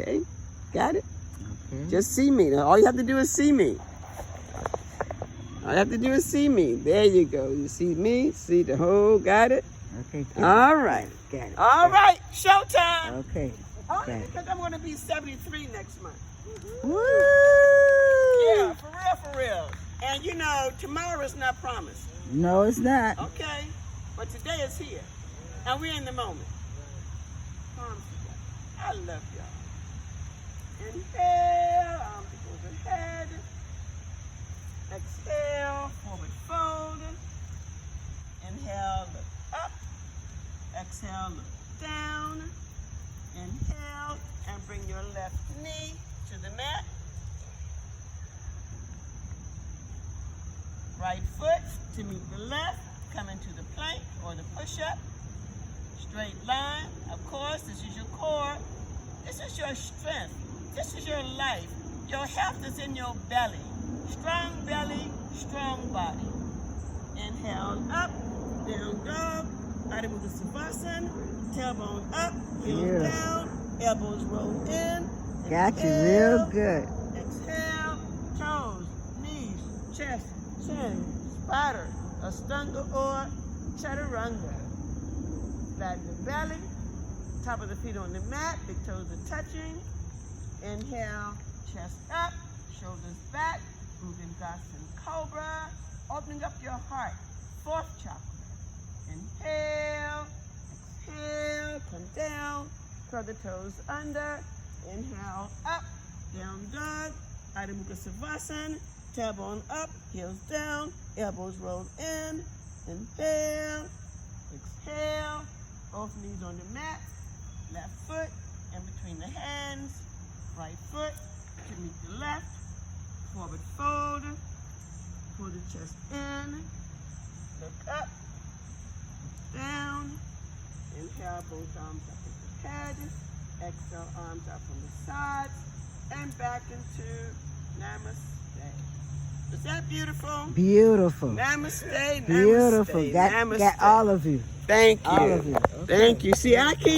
Okay, got it? Okay. Just see me. All you have to do is see me. All you have to do is see me. There you go. You see me, see the whole, got it? Okay. All right. Got it. All right, showtime. Okay. Only because I'm going to be 73 next month. Woo! Yeah, for real. And you know, tomorrow is not promised. No, it's not. Okay? But today is here. And we're in the moment. Palms together. I love y'all. Inhale, arms overhead. Exhale, forward fold. Inhale, look up. Exhale, look down. Inhale, and bring your left knee to the mat. Right foot to meet the left. Come into the plank or the push-up. Straight line. Of course, this is your core. This is your strength. This is your life. Your health is in your belly. Strong belly, strong body. Inhale up, down dog. Adho Mukha Savasana. Tailbone up, heels down, elbows roll in. Got you real good. Exhale, toes, knees, chest, chin, spider, Ashtanga or Chaturanga. Flatten the belly, top of the feet on the mat, big toes are touching. Inhale, chest up, shoulders back, Bhujangasana Cobra, opening up your heart, fourth chakra. Inhale, exhale, come down, curl the toes under. Inhale, up, down dog, Adho Mukha Savasana, tailbone up, heels down, elbows rolled in. Inhale, exhale, both knees on the mat, left foot in between the hands, right foot to meet the left, forward fold, pull the chest in, look up, down, inhale, both arms up at the head, exhale, arms out from the sides, and back into Namaste. Is that beautiful? Beautiful. Namaste, namaste. Beautiful. Got all of you. Thank you. All of you. Okay. Thank you. See, I keep